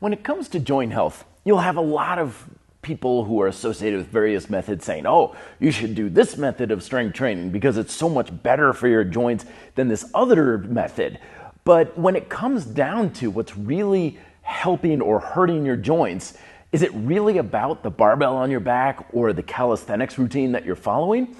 When it comes to joint health, you'll have a lot of people who are associated with various methods saying, oh, you should do this method of strength training because it's so much better for your joints than this other method. But when it comes down to what's really helping or hurting your joints, is it really about the barbell on your back or the calisthenics routine that you're following?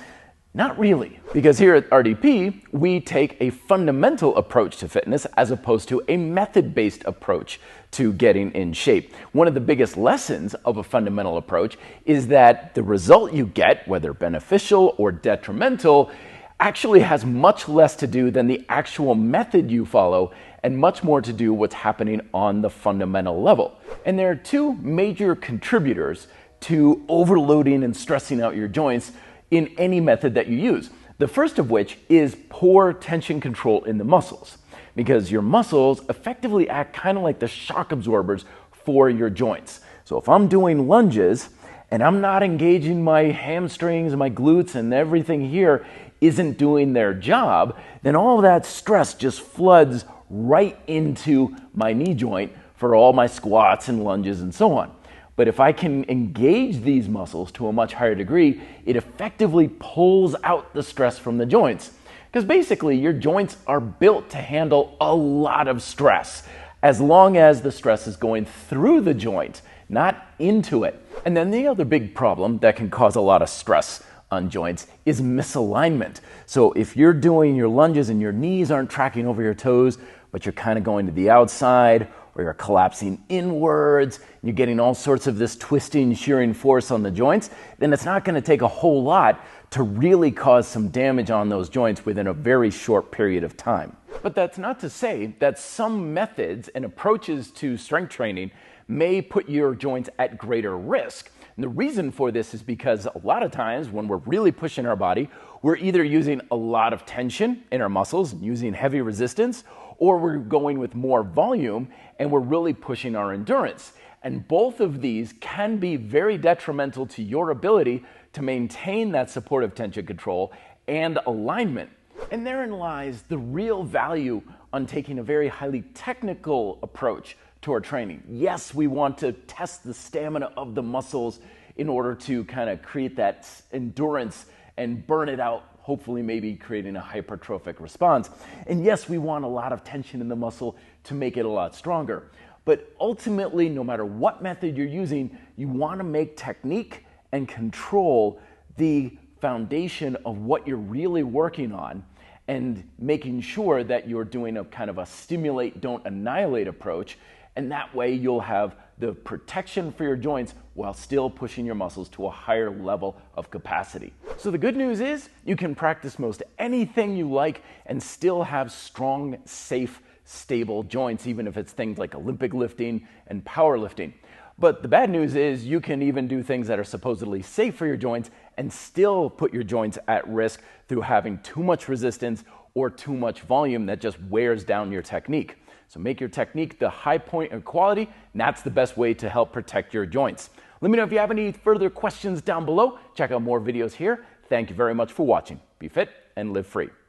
Not really, because here at RDP, we take a fundamental approach to fitness as opposed to a method-based approach to getting in shape. One of the biggest lessons of a fundamental approach is that the result you get, whether beneficial or detrimental, actually has much less to do than the actual method you follow and much more to do what's happening on the fundamental level. And there are two major contributors to overloading and stressing out your joints in any method that you use. The first of which is poor tension control in the muscles, because your muscles effectively act kind of like the shock absorbers for your joints. So if I'm doing lunges and I'm not engaging my hamstrings, my glutes, and everything here isn't doing their job, then all of that stress just floods right into my knee joint for all my squats and lunges and so on. But if I can engage these muscles to a much higher degree, it effectively pulls out the stress from the joints. Because basically, your joints are built to handle a lot of stress, as long as the stress is going through the joint, not into it. And then the other big problem that can cause a lot of stress on joints is misalignment. So if you're doing your lunges and your knees aren't tracking over your toes, but you're kind of going to the outside, or you're collapsing inwards, and you're getting all sorts of this twisting, shearing force on the joints, then it's not going to take a whole lot to really cause some damage on those joints within a very short period of time. But that's not to say that some methods and approaches to strength training may put your joints at greater risk. And the reason for this is because a lot of times when we're really pushing our body, we're either using a lot of tension in our muscles, using heavy resistance, or we're going with more volume and we're really pushing our endurance. And both of these can be very detrimental to your ability to maintain that supportive tension control and alignment. And therein lies the real value on taking a very highly technical approach to our training. Yes, we want to test the stamina of the muscles in order to kind of create that endurance and burn it out, hopefully maybe creating a hypertrophic response. And yes, we want a lot of tension in the muscle to make it a lot stronger. But ultimately, no matter what method you're using, you want to make technique and control the foundation of what you're really working on, and making sure that you're doing a kind of a stimulate, don't annihilate approach. And that way you'll have the protection for your joints while still pushing your muscles to a higher level of capacity. So the good news is you can practice most anything you like and still have strong, safe, stable joints, even if it's things like Olympic lifting and powerlifting. But the bad news is you can even do things that are supposedly safe for your joints and still put your joints at risk through having too much resistance or too much volume that just wears down your technique. So make your technique the high point of quality, and that's the best way to help protect your joints. Let me know if you have any further questions down below. Check out more videos here. Thank you very much for watching. Be fit and live free.